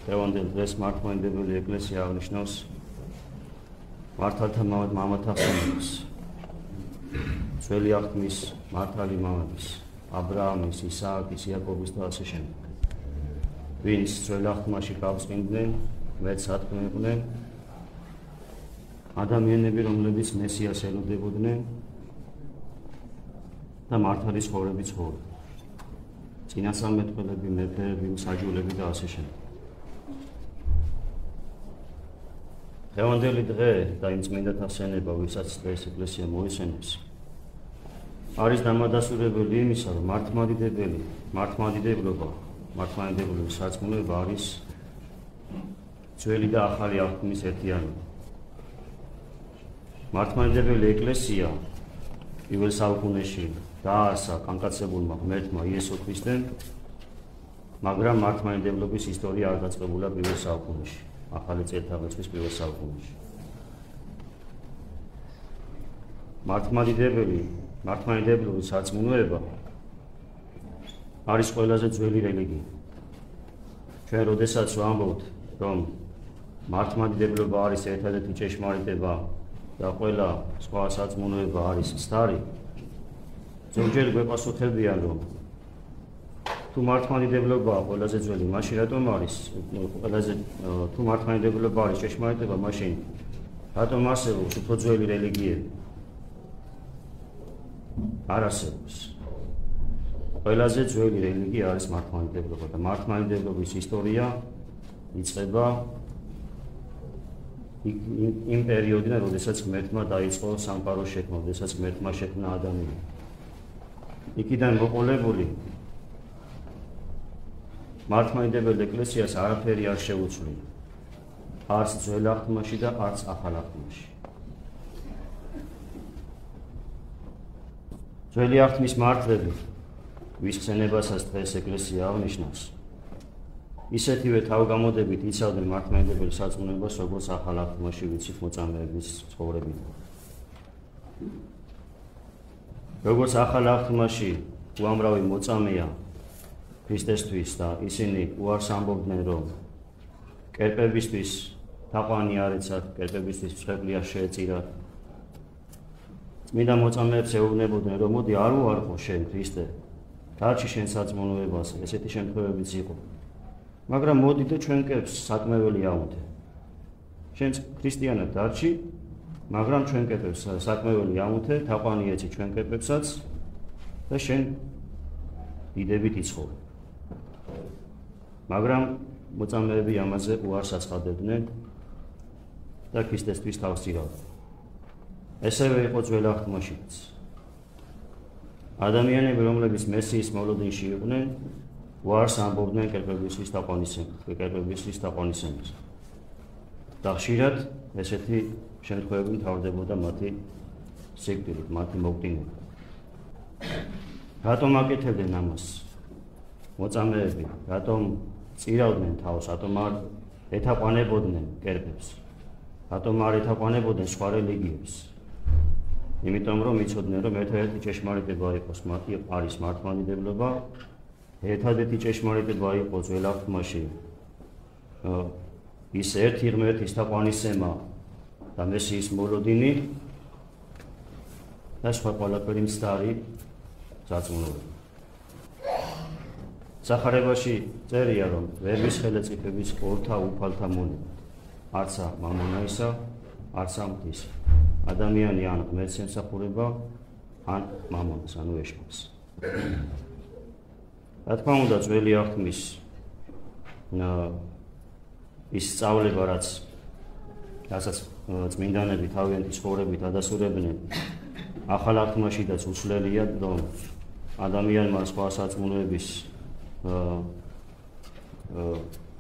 დღევანდელ დღეს მართლმადიდებელი ეკლესია აღნიშნავს მართალთა მამათა ხსენებას. ძველი აღთქმის მართალი მამების, აბრაამის, ისააკის, იაკობის და ასე შემდეგ. ვინც ძველ აღთქმაში გავსყინდნენ, მეც ათქმევდნენ, ადამიანები, რომლებიც მესიას ელოდებოდნენ და მართალი ცხოვრებით ცხოვრობდნენ. წინასწარმეტყველები, მეფეები, მსაჯულები და ასე შემდეგ. დღევანდელი დღე და იმ წმინდათა ხსენება, ვისაც დღეს ეკლესია მოისმენებს, არის დამადასტურებელი იმისა, რომ მართლმადიდებლობის სარწმუნოება არის ძველი და ახალი აღთქმის ერთიანობა. მართლმადიდებელი ეკლესია პირველ საუკუნეში დააარსა კანკაცებულმა ღმერთმა იესო ქრისტემ, მაგრამ მართლმადიდებლობის ისტორია არ დაწყებულა პირველ საუკუნეში, ახალი წელთაღრიცხვის პირველ საუკუნეში. მართლმადიდებლური სარწმუნოება არის ყველაზე ძველი რელიგია. ჩვენ როდესაც ვამბობთ, რომ მართლმადიდებლობა არის ერთადერთი ჭეშმარიტება და ყველა სხვა სარწმუნოება არის მცდარი, ზოგჯერ გვეპასუხებიან, რომ თუ მართლმადიდებლობაა ყველაზე ძველი, მაშინ რატომ არის თუ მართლმადიდებლობა არის ჭეშმარიტება, მაშინ რატომ არსებობს უფრო ძველი რელიგიები? არ არსებობს. ყველაზე ძველი რელიგია არის მართლმადიდებლობა და მართლმადიდებლობის ისტორია იწყება იმ პერიოდიდან, როდესაც ღმერთმა დაიწყო სამყაროს შექმნა, როდესაც ღმერთმა შექმნა ადამიანი. იქიდან მოყოლებული მართლმადიდებელ ეკლესიას არაფერი არ შეუცვლია, არც ძველ აღთქმაში და არც ახალ აღთქმაში. ძველი აღთქმის მართლები, ვის ხსენებასაც დღეს ეკლესია აღნიშნავს, ისეთივე თავგამოდებით იცავდნენ მართლმადიდებელი სარწმუნოებას, როგორც ახალ აღთქმაში ვიცით მოწამეების ცხოვრებიდან. როგორც ახალ აღთქმაში უამრავი მოწამეა ქრისტესთვის და ისინი უარს ამბობდნენ, რომ კერპებისთვის თაყვანი არ ეცათ, კერპებისთვის მსხვერპლი არ შეეწირათ. წმინდა მოწამეებს ეუბნებოდნენ, რომ მოდი არ უარყო შენ ქრისტე, დარჩი შენ სარწმუნოებას, ესეთი შემთხვევებიც იყო. მაგრამ მოდი და ჩვენ კერპს საკმეველი აუნდე. შენ ქრისტიანად დარჩი, მაგრამ ჩვენ კერპებს საკმეველი აუნდე, თაყვანი ეცი ჩვენ კერპებსაც და შენ დიდებით იცხოვე. მაგრამ მოწამეები ამაზე უარს აცხადებდნენ და ქრისტესთვის თავს იღებდნენ. ესევე იყო ძველ აღთქმაშიც. ადამიანები, რომლებიც მესიის მოლოდინში იყვნენ, უარს ამბობდნენ კერპებისთვის თაყვანისცემას. და ხშირად ესეთი შემთხვევები მთავრდებოდა მათი სიკვდილით, მათი მოკდინებით. რატომ აკეთებდნენ ამას მოწამეები? რატომ წირავდნენ თავს? რატომ არ ეთაყვანებოდნენ კერპებს? რატომ არ ეთაყვანებოდნენ სხვა რელიგიებს? იმიტომ რომ იცოდნენ, რომ ერთადერთი ჭეშმარიტება არის მართლმადიდებლობა, ერთადერთი ჭეშმარიტება იყო ძველ აღთქმაში ის ერთი ღმერთის თაყვანისცემა და მესიის მოლოდინი და სხვა ყველაფერი მცდარი სარწმუნოება. სახარებაში წერია, რომ ვერვის ხელეწიფების ორთა უფალთა მონებად, არცა მამონაისა, არცა მთისა. ადამიანი ან ღმერთს ემსახურება, ან მამონას, ანუ ეშმაკს. რა თქმა უნდა, ძველი აღთქმის ის სწავლება, რასაც წმინდანები თავიანთი ცხოვრებით ადასტურებდნენ, ახალ აღთქმაშიდაც უცვლელია, რომ ადამიანმა სხვა სარწმუნოების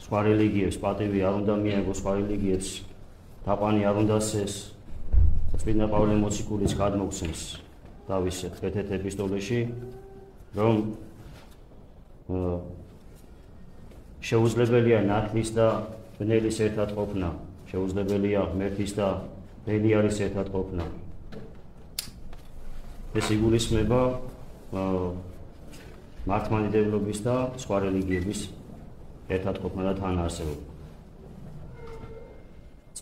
სხვა რელიგიებს პატივი არ უნდა მიაგოს, სხვა რელიგიებს თაყვანი არ უნდა სცეს. წმინდა პავლე მოციქულიც გადმოგცემს თავის ერთ-ერთ ეპისტოლეში, რომ შეუძლებელია ნათლის და ბნელის ერთად ყოფნა, შეუძლებელია ღმერთის და ბელიარის ერთად ყოფნა. ეს იგულისხმება მართლმადიდებლობის და სხვა რელიგიების ერთად ყოფნა და თანაარსებობა.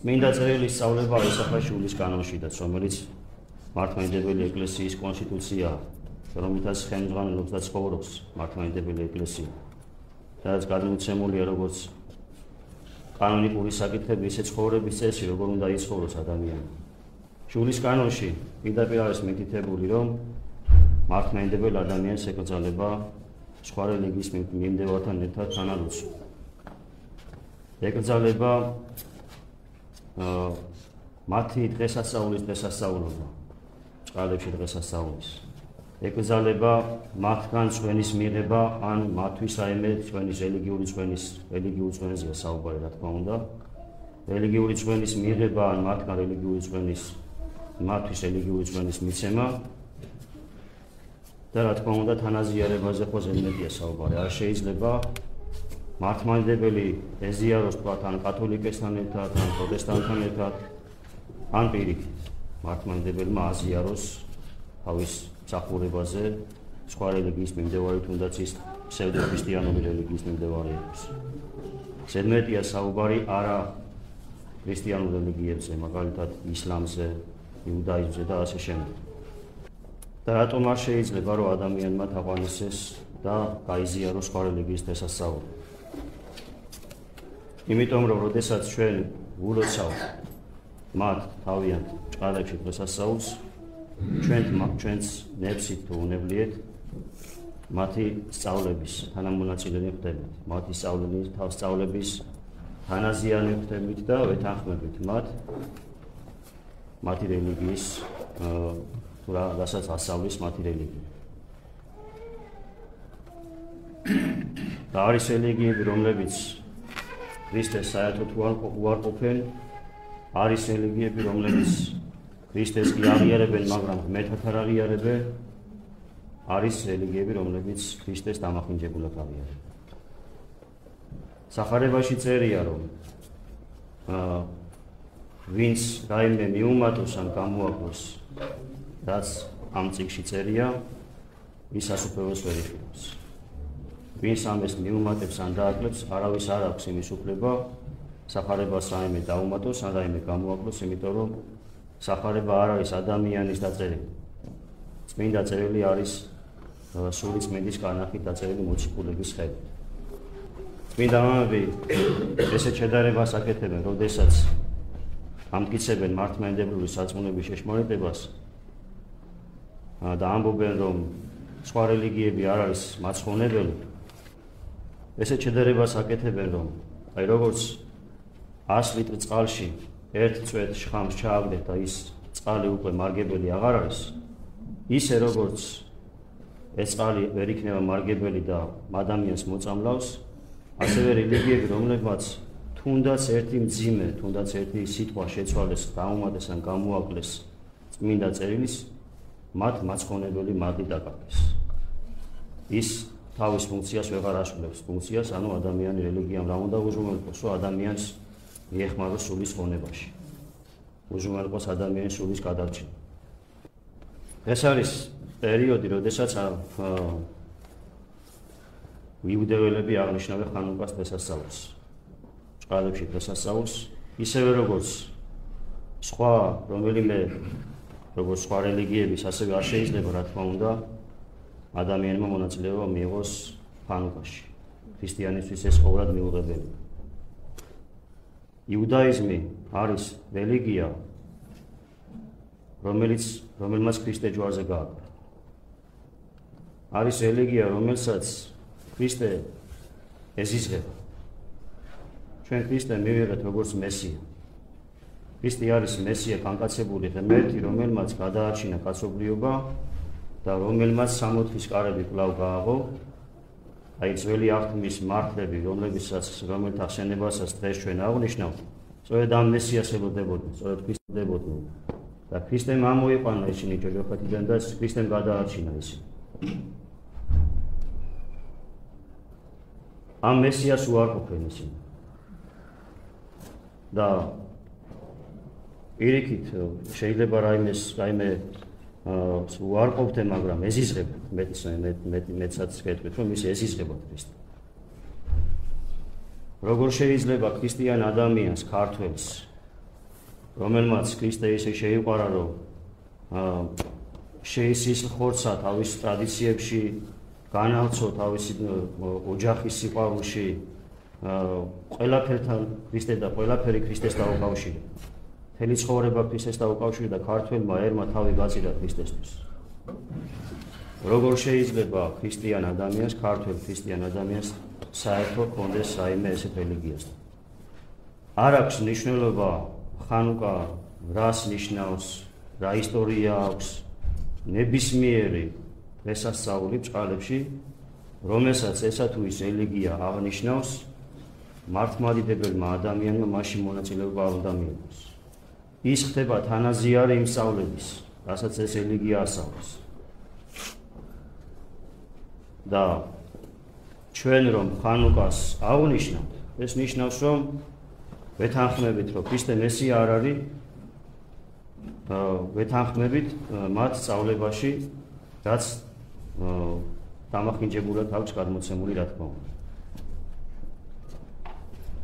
წმინდა წერილი სწავლება აისახა შულის კანონშიდაც, რომელიც მართლმადიდებელი ეკლესიის კონსტიტუციაა, რომელთაც ხელმძღვანელობს და ცხოვრობს მართლმადიდებელი ეკლესია. რაც გადმოცემულია როგორც კანონიკური საკითხები, ისე ცხოვრების წესი, როგორ უნდა იცხოვროს ადამიანი. შულის კანონში პირდაპირ არის მითითებული, რომ მართლმადიდებელ ადამიანს ეკრძალება სხვა რელიგიის მიმდევართან ერთად თანალოცვა. ეკრძალება მათი დღესასწაულის დღესასწაულობა, წყალებში დღესასწაულის. ეკრძალება მათგან წვენის მიღება, ან მათთვის რაიმე წვენის რელიგიური წვენისია საუბარი, რა თქმა უნდა. რელიგიური წვენის მიღება, ან მათგან მათთვის რელიგიური წვენის მიცემა და რა თქმა უნდა თანაზიარებაზე ყველაზე მეტია საუბარი. არ შეიძლება მართლმადიდებელი ეზიაროს თქვათ ან კათოლიკესთან ერთად, ან პროტესტანტთან ერთად, ან პირიქით მართლმადიდებელმა აზიაროს თავის მსახურებაზე სხვა რელიგიის მიმდევარი, თუნდაც ის ფსევდოქრისტიანული რელიგიის მიმდევარი იყოს. ზედმეტია საუბარი არა ქრისტიანულ რელიგიებზე, მაგალითად ისლამზე, იუდაიზმზე და ასე შემდეგ. და რატომ არ შეიძლება რომ ადამიანმა თაყვანისცეს და გაიზიაროს სხვა რელიგიის დღესასწაული? იმიტომ რომ როდესაც ჩვენ ულოცავთ მათ თავიანთ წყალებში დღესასწაულს, ჩვენც ნებსით თუ უნებლიეთ მათი სწავლების თანამონაწილე ხდებით, მათი სწავლების თანაზიანი ხდებით და ვეთანხმებით მათი რელიგიის რასაც ასწავლის მათი რელიგია. და არის რელიგიები, რომლებიც ქრისტეს საერთოდ უარყოფენ, არის რელიგიები, რომლებიც ქრისტეს კი აღიარებენ, მაგრამ ღმერთად არ აღიარებენ, არის რელიგიები, რომლებიც ქრისტეს დამახინჯებულად აღიარებენ. სახარებაში წერია, რომ ვინც რაიმე მიუმატოს ან გამოაკლოს, რაც ამ წიგნში წერია, ის სასუფეველს ვერ იხილავს. ვინც ამას მიუმატებს ან დააკლებს, არავის არ აქვს იმის უფლება სახარებას რაიმე დაუმატოს ან რაიმე გამოაკლოს, იმიტომ რომ სახარება არ არის ადამიანის დაწერილი. წმინდა წერილი არის სული წმინდის განახით დაწერილი მოციქულების ხედვით. წმინდა მამები ესეთ შედარებას აკეთებენ, როდესაც ამტკიცებენ მართლმადიდებლური სარწმუნოების შეშმარიტებას და ამბობენ, რომ სხვა რელიგიები არ არის მაცხოვნებელი. ესეთ შედარებას აკეთებენ, რომ აი როგორც 100 ლიტრი წყალში ერთ წვეთ შხამს ჩააგდეთ და ის წყალი უკვე მარგებელი აღარ არის, ისე როგორც ეს წყალი ვერ იქნება მარგებელი და ადამიანს მოწამლავს, ასევე რელიგიები, რომლებმაც თუნდაც ერთი მძიმე, თუნდაც ერთი სიტყვა შეცვალეს, დაუმატეს ან გამოაკლეს წმინდა წერილის, მათ მაცხოვნებელი მადლი დაკარგეს. ის თავის ფუნქციას ვეღარ ასრულებს, ფუნქციას, ანუ ადამიანი რელიგიამ რა უნდა უზრუნველყოს, რომ ადამიანს მიეხმაროს სულის ხონებაში. უზრუნველყოს ადამიანის სულის გადარჩენა. ეს არის პერიოდი, როდესაც იუდეველები აღნიშნავენ ხანუკას დღესასწაულს, წყალებში დღესასწაულს, ისევე როგორც როგორც სხვა რელიგიების, ასევე არ შეიძლება, რა თქმა უნდა, ადამიანმა მონაწილეობა მიიღოს ხანუკაში. ქრისტიანისთვის ეს ყოველად მიუღებელია. იუდაიზმი არის რელიგია, რომელმაც ქრისტე ჯვარზე გააკრა. არის რელიგია, რომელსაც ქრისტე ეზიზღება. ჩვენ ქრისტე მივიღეთ როგორც მესია. ქრისტე არის მესია, განკაცებული ღმერთი, რომელმაც გადაარჩინა კაცობრიობა და რომელმაც 60 კარები კვლავ გააღო. აი ძველი აღთქმის მართლები, რომელთა ხსენებასაც დღეს ჩვენ აღნიშნავთ, სწორედ ამ მესიას ელოდებოდნენ, სწორედ ქრისტეს ელოდებოდნენ. და ქრისტემ ამოიყვანა ისინი ჯოჯოხეთიდან და ქრისტემ გადაარჩინა ისინი. ამ მესიას უარყოფენ ისინი. და პირიქით შეიძლება რაიმე უარყოფდნენ, მაგრამ ეზიზღებათ, მეტსაც გეტყვით, რომ ის ეზიზღებათ ქრისტე. როგორ შეიძლება ქრისტიან ადამიანს, ქართველს რომელმაც ქრისტე ისე შეიყვარა, რომ შეისის ხორცა თავის ტრადიციებში, განავრცო თავისი ოჯახის სიყვარულში, ყველაფერთან ქრისტე და ყველაფერი ქრისტეს დაუკავშირა. მთელი ცხოვრება ქრისტეს დაუკავშირა და ქართველმა ერმა თავი გაწირა ქრისტესთვის. როგორ შეიძლება ქრისტიან ადამიანს, ქართველ ქრისტიან ადამიანს საერთო ჰქონდეს საიმე ესეთ რელიგიასთან? არ აქვს მნიშვნელობა ხანუკა რას ნიშნავს, რა ისტორია აქვს, ნებისმიერი დღესასწაული ბწყალებში, რომელსაც ესა თუ ის რელიგია აღნიშნავს, მართლმადიდებელმა ადამიანმა მასში მონაწილეობა არ უნდა მიიღოს. ის ხდება თანაზიარი იმ სწავლების, რასაც ეს რელიგია ასწავლის. და ჩვენ რომ ხანუკას აღნიშნავთ, ეს ნიშნავს, რომ ვეთანხმებით, რომ ქრისტე მესია არ არის, ვეთანხმებით მათ სწავლებაში, რაც დამახინჯებულად აქვს გადმოცემული, რა თქმა უნდა.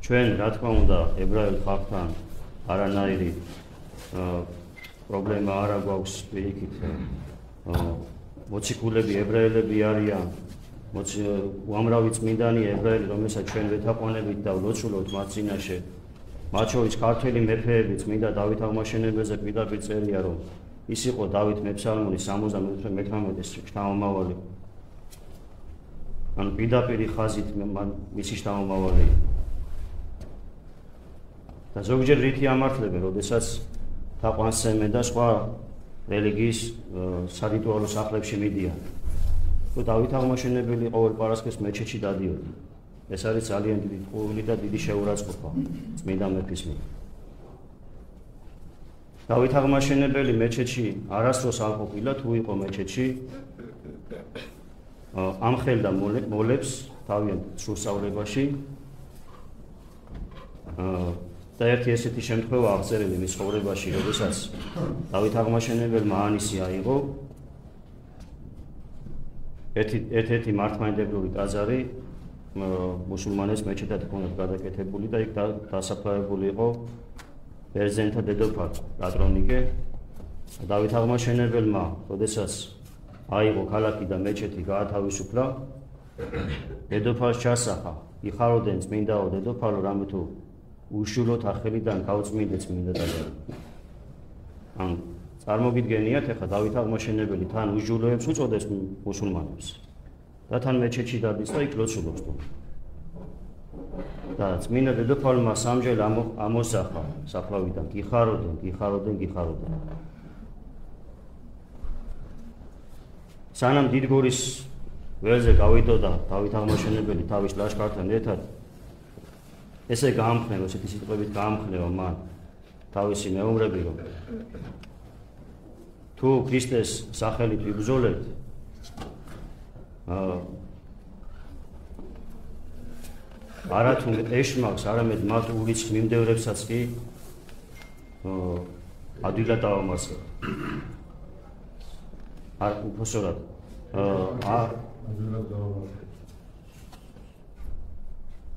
ჩვენ, რა თქმა უნდა, ებრაელ ხალხთან არანაირი პრობლემა არ აქვს პირიქით. მოციქულები ებრაელები არიან, უამრავი წმინდანი ებრაელი, რომელსაც ჩვენ ვეთაყვანებით და ვლოცულობთ მათ წინაშე. მათ შორის ქართველი მეფეები, წმინდა დავით აღმაშენებელზე პირდაპირ წერია, რომ ის იყო დავით მეფსალმონის 74-18 შთამომავალი. ანუ პირდაპირი ხაზით მისი შთამომავალი. და ზოგჯერ რითი ამართლებენ, როდესაც თაყვანსემე და სხვა რელიგიის სარიტუალო სახლებში მიდიან. თუ დავით აღმაშენებელი ყოველ პარასკევს მეჩეთში დადიოდა. ეს არის ძალიან დიდი ტყუილი და დიდი შეურაცხყოფა წმინდა მეფის მიერ. დავით აღმაშენებელი მეჩეთში არასდროს არ ყოფილა, თუ იყო მეჩეთში ამხელდა მოლებს თავიანთ სრულსწავლებაში. და ერთი ესეთი შემთხვევა აღწერილი მის ცხოვრებაში, როდესაც დავით აღმაშენებელმა ანისი აიღო, ერთ-ერთი მართლმადიდებლური ტაძარი მუსულმანებს მეჩეთად ჰქონდათ გადაკეთებული და იქ დასაფლავებული იყო ბერძენთა დედოფალი პატრონიკე. დავით აღმაშენებელმა, როდესაც აიღო ქალაქი და მეჩეთი გაათავისუფლა, დედოფალს ჩასახა, იხაროდნენ წმინდაო დედოფალო, რამე თუ უშულოთ ახელიდან გავწმინდე წმინდა ტაძარი. ან წარმოგიდგენიათ, ეხლა დავით აღმაშენებელი თან უჟულოებს უწოდეს მუსულმანებს და თან მეჩეთში დადის და იქ ლოცულობს. და წმინდა დედოფალმა სამჯერ ამოსახა საფლავიდან, გიხაროდნენ. სანამ დიდგორის ველზე გავიდოდა დავით აღმაშენებელი თავის ლაშქართან ერთად, ესე გაამხნევა, ესეთი სიტყვებით გაამხნევა მან თავისი მეომრები, რომ თუ ქრისტეს სახელით ვიბრძოლებთ, არათუ ეშმაკს, არამედ მათ ურიცხ მიმდევრებსაც კი ადვილად დავამარცხებთ. არ უბრალოდ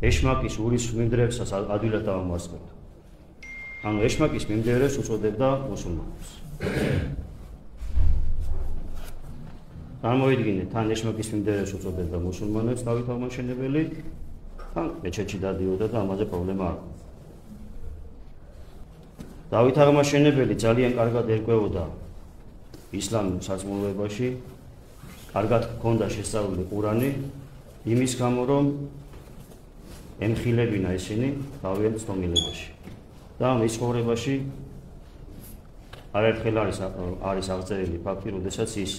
ეშმაკის ურიცხ მიმდევრებსაც ადვილად დავამარცხებთ. ანუ ეშმაკის მიმდევრებს უწოდებდა მუსულმანებს. წარმოიდგინეთ, თან ეშმაკის მიმდევრებს უწოდებდა მუსულმანებს დავით აღმაშენებელი, თან მეჩეთში დადიოდა და ამაზე პრობლემა არ ჰქონდა. დავით აღმაშენებელი ძალიან კარგად ერკვეოდა ისლამურ სარწმუნოებაში, კარგად ჰქონდა შესწავლილი ყურანი, იმის გამო, რომ ემხილებინა ისინი თავიანთ ცნობილებაში. და მის ცხოვრებაში არაერთხელ არის აღწერილი ფაქტი, როდესაც ის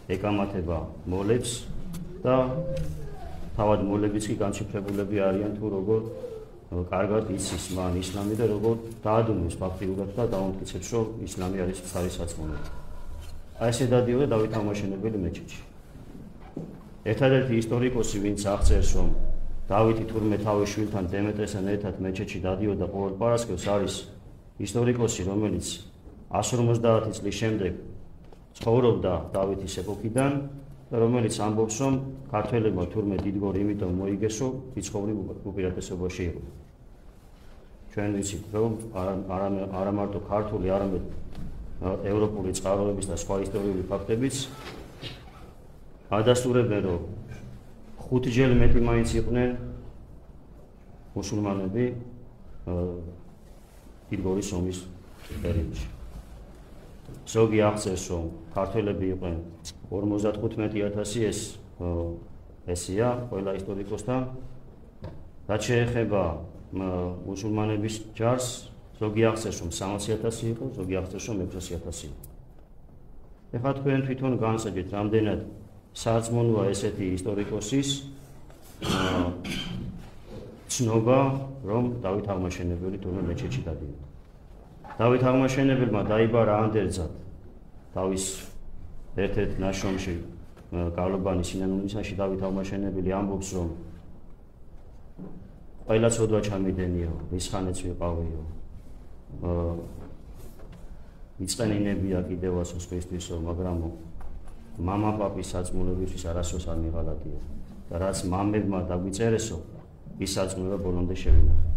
ეკამათება მოლებს და თავად მოლებიც კი განშიფრებულები არიან, თუ როგორ კარგად იცის მან ისლამი და როგორ დაადუნებს ფაქტიურად და დაუმტკიცებს, რომ ისლამი არის ცარი სარწმუნოება. აი ესე დადიოდა დავით აღმაშენებელი მეჩეთში. ერთადერთი ისტორიკოსი, ვინც აღწერს, რომ დავითი თურმე თავის შვილთან დემეტრესთან ერთად მეჩეთში დადიოდა ყოველ პარასკევს, არის ისტორიკოსი, რომელიც 150 წლის შემდეგ ცხოვრობდა დავითის ეპოქიდან და რომელიც ამბობს, რომ ქართველებმა თურმე დიდგორი იმიტომ მოიგეს, რომ რიცხოვნი უპირატესობაში იყო. ჩვენ ვიცით, რომ არა მარტო ქართული, არამედ ევროპული წყაროების და სხვა ისტორიული ფაქტებიც ადასტურებენ, რომ 5-ჯერ მეტი მაინც იყვნენ მუსულმანები პირველი ომის პერიოდში. ზოგი აღწერს, რომ ქართველები იყვნენ 55,000, ესია ყველა ისტორიკოსთან. რაც შეეხება მუსულმანების ჯარს, ზოგი აღწერს, რომ 300,000 იყო, ზოგი აღწერს, რომ 600,000 იყო. ეხლა თქვენ თვითონ განსაჯეთ, რამდენად სარწმუნოა ესეთი ისტორიკოსის ცნობა, რომ დავით აღმაშენებელი თურმე მეჩეთში დადიოდა. დავით აღმაშენებელმა დაიბარა ანდერძად თავის ერთ-ერთ ნაშრომში გავლობანი სინანულისაში დავით აღმაშენებელი ამბობს, რომ ყველა ცოდვა ჩამიდენიო, რისხანეც ვიყავიო, მიწენინებია კიდევაც ოსტისთვის, მაგრამ მამა პაპის საწმუნოებისთვის არასდროს არ მიღალატია და რაც მამებმა დაგვიწერესო, ის საწმუნოება ბოლომდე შევინახე.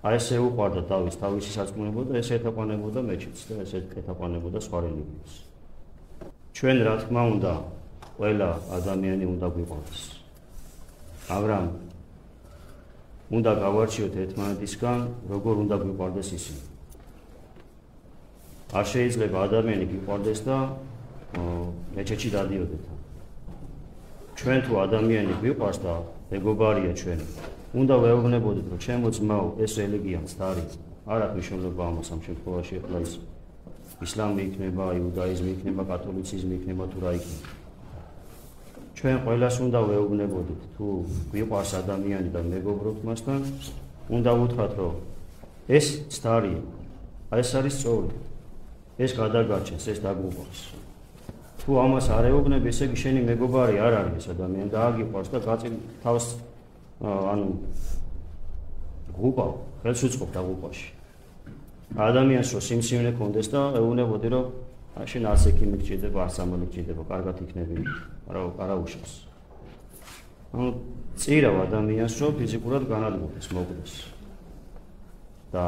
აი ესე უყვარდა თავისი საწმუნოება და ეს ეთაყვანებოდა მეჩეთს და ეს ეთაყვანებოდა სხვა რელიგიებს. ჩვენ რა თქმა უნდა ყველა ადამიანი უნდა გვიყვარდეს, მაგრამ უნდა გავარჩიოთ ერთმანეთისგან, როგორ უნდა გვიყვარდეს ისინი. არ შეიძლება ადამიანი გვიყვარდეს და მეჩეთში დადიოდეთ. ჩვენ თუ ადამიანი გვიყვარს და მეგობარია ჩვენ, უნდა ვეუბნებოდეთ, რომ ჩემო ძმაო, ეს რელიგია მცდარი, არ აქვს მნიშვნელობა ამას ამ შემთხვევაში, ახლა ის ისლამი იქნება, იუდაიზმი იქნება, კათოლიციზმი იქნება, თუ რა იქნება. ჩვენ ყველას უნდა ვეუბნებოდეთ, თუ გვიყვარს ადამიანი და მეგობრობთ მასთან, უნდა ვუთხრათ, რომ ეს მცდარია, ეს არის სწორი, ეს გადაგარჩენს, ეს დაგვიყვარს. თუ ამას არ ეუბნები, ესე იგი შენი მეგობარი არ არის ეს ადამიანი და აგიყვარს და თავს გუყავ, ხელს უწყობ დაღუპვაში. ადამიანს რო სიმსივნე კონდეს და ეუბნებოდი, რომ შენ არც ექიმი გჭირდება, არც სამალი გჭირდება, კარგად იქნები, არა უშავს. წირავ ადამიანს, რომ ფიზიკურად განადგურდეს, მოკვდეს. და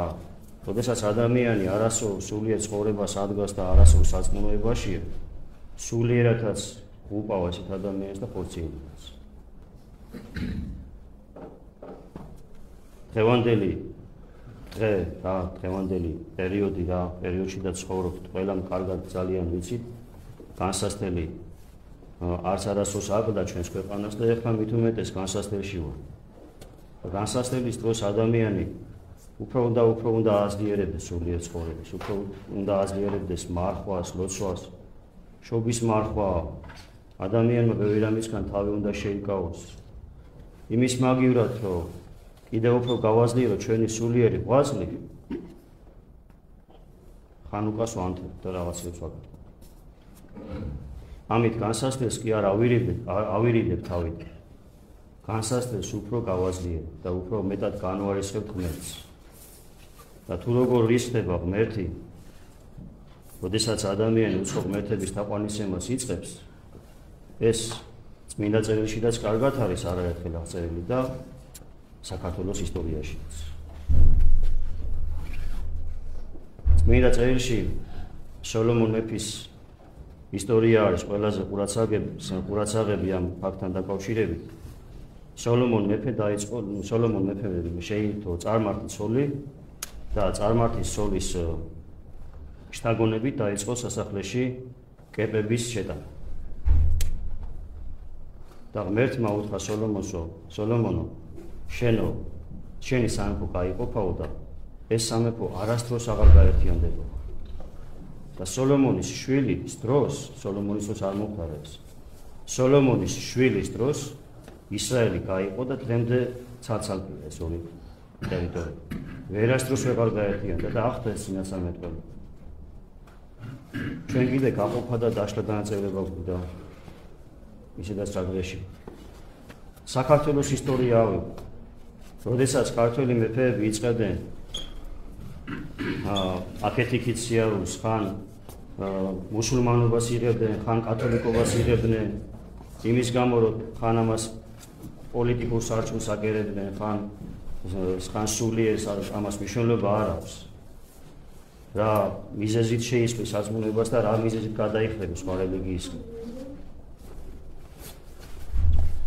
როდესაც ადამიანი არასოდეს სულიერ ცხოვრებას ადგას და არასოდეს საწმუნოებაშია, სულიერადაც უყავ ასეთ ადამიანს და ხორციელებს. დღევანდელი პერიოდი და პერიოდში და ცხოვრობთ, ყველამ კარგად ძალიან ვიცით, განსასწრელი არც არასოდეს აკლდა ჩვენს ქვეყანას და ეხლა მით უმეტეს განსასწრელში ვარ. განსასწრელის დროს ადამიანი უფრო უნდა აძლიერებდეს სულიერ ცხოვრებას, უფრო უნდა აძლიერებდეს მარხვას, ლოცვას, შობის მარხვა, ადამიანმა ბევრი რამისგან თავი უნდა შეიკავოს. იმის მაგივრად, რომ კიდევ უფრო გავაძლიერო ჩვენი სულიერი ღვაწლი, ხანუკას ვანთებთ და რაღაცებს ვაკეთებ. ამით განსასწრელს კი არ ავირიდებ თავით. განსასწრელს უფრო გავაძლიერებ და უფრო მეტად განვარისხებ ღმერთს. და თუ როგორ რისხდება ღმერთი, როდესაც ადამიანი უცხო ღმერთების თაყვანისმებას იწყებს, ეს წმინდა წერილშიც კარგად არის არაერთხელ აღწერილი და საქართველოს ისტორიაშიც. წმინდა წერილში სოლომონ მეფის ისტორია არის ყველაზე ყურაცაღები ამ ფაქტთან დაკავშირებით. სოლომონ მეფე შეირთო წარმართი ცოლი და წარმართის ცოლის შთაგონებით დაიწყო სასახლეში კეპების შეტანა. და ღმერთმა უთხრა სოლომონს, სოლომონო, შენი სამეფო გაიყოფაო და ეს სამეფო არასდროს აღარ გაერთიანდება. და სოლომონის შვილის დროს, სოლომონის დროს არ მომხდარებს, სოლომონის შვილის დროს ისრაელი გაიყო და დღემდე ცალ-ცალკეა ეს ორი ტერიტორია. ვერასდროს ვეღარ გაერთიანდა და ახდენს წინასწარმეტყველი. ჩვენ კიდე გაყოფა და დაშლა დანაწევრება გვქონდა ისედაც რადრეში. საქართველოს ისტორია ავიღო. როდესაც ქართველი მეფეები იწყებდნენ აქეთ-იქით სიარულს, ხან მუსულმანობას იღებდნენ, ხან კათოლიკობას იღებდნენ, იმის გამო რომ ხან ამას პოლიტიკურ სარჩმულს აკერებდნენ, ხან სხანსულიერს ამას მნიშვნელობა არ აქვს. რა მიზეზით შეისყვის სარწმუნოებას და რა მიზეზით გადაიხდები სხვა რელიგიისგან.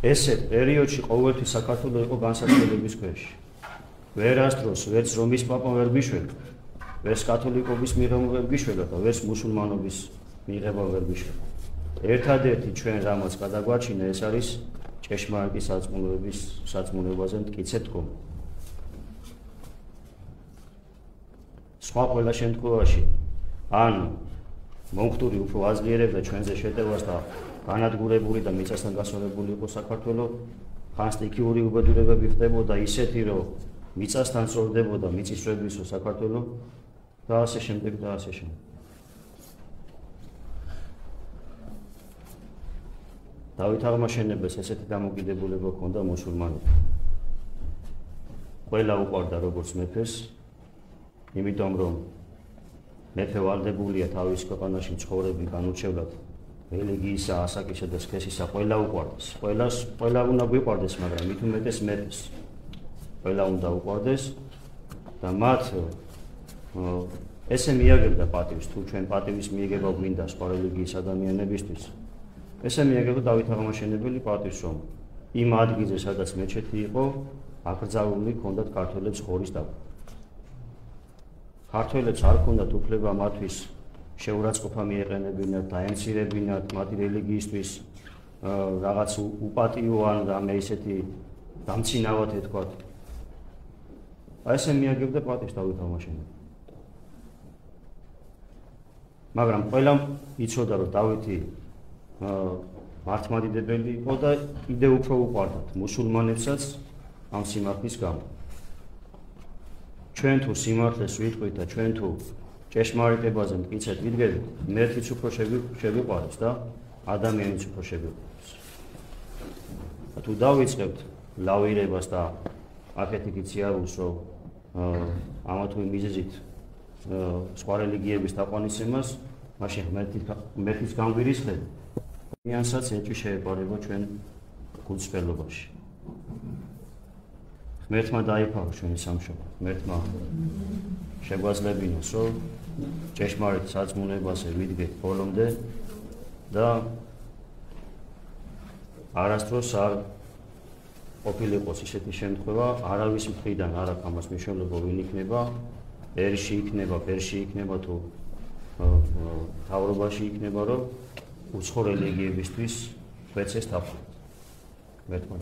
ესეთ პერიოდში ყოველთვის საქართველოს იყო განსაცდელების ქვეშ. ვერასდროს ვერც რომის პაპა ვერ გიშველა, ვერც კათოლიკობის მიღება ვერ გიშველა და ვერც მუსულმანობის მიღება ვერ გიშველა. ერთადერთი ჩვენ რამაც გადაგვაჩინა ეს არის ჭეშმარიტი სარწმუნოებაზე მტკიცე დგომა. სხვა ყველა შემთხვევაში ან მომხდური უფრო აძლიერებდა ჩვენზე შეტევას და განადგურებული და მიწასთან გასწორებული იყო საქართველოს, ხან სტიქიური უბედურებები ხდებოდა ისეთი, რომ მიწასთან სწორდებოდა მიწისძვრებისო საქართველოს და ასე შემდეგ და ასე შემდეგ. დავით აღმაშენებელს ესეთი დამოკიდებულება ჰქონდა მუსულმანებთან. ყველა უყვარდა როგორც მეფეს, იმიტომ რომ მეფე ვალდებულია თავის ქვეყანაში მცხოვრები განურჩევლად რელიგიისა, ასაკისა და სქესისა ყველა უყვარდეს. ყველა უნდა გვიყვარდეს, მაგრამ მით უმეტეს მეფეს. ყველა უნდა უყვარდეს და მათ ესე მიაგებდა პატივს, თუ ჩვენ პატივის მიიღება გვინდა სხვა რელიგიის ადამიანებისთვის. ესე მიაგებდა დავით აღმაშენებელი პატივს, რომ იმ ადგილზე, სადაც მეჩეთი იყო, აკრძალული ჰქონდათ ქართველებს ხორის დაბა. ქართველებს არ ჰქონდათ უფლება მათთვის შეურაცხყოფა მიეყენებინათ, დაემცირებინათ მათი რელიგიისთვის რაღაც უპატიო ან რამე ისეთი დამცინავად ეთქვათ. აი ესე მიაგებდა პატივს დავით აღმაშენებელი. მაგრამ ყველამ იცოდა, რომ დავითი მართლმადიდებელი იყო და კიდე უფრო უყვარდათ მუსულმანებსაც ამ სიმართლის გამო. ჩვენ თუ სიმართლეს ვიტყვით და ჩვენ თუ ჭეშმარიტებაზე მტკიცედ ვიდგებით, მერთიც უფრო შევიყვარებს და ადამიანიც უფრო შევიყვარებს. თუ დავიწყებთ ლავირებას და აქეთ-იქით სიარულს, რომ ამა თუ იმ მიზეზით სხვა რელიგიების თაყვანისცემას, მაშინ მერთიც განგვირისხდება, ადამიანსაც ეჭვი შეეპარება ჩვენ გულწრფელობაში. ღმერთმა დაიფარო ჩვენი სამშობლო, ღმერთმა შეგვაძლებინოს, რომ ჭეშმარიტ სარწმუნოებაზე ვიდგეთ ბოლომდე და არასდროს არ ყოფილიყოს ისეთი შემთხვევა, არავის მხრიდან არ აქვს ამას მნიშვნელობა, ვინ იქნება ერში იქნება, ფერში იქნება თუ თავრობაში იქნება, რომ უცხო რელიგიებისთვის ვეცეს თაყვანი. ღმერთმა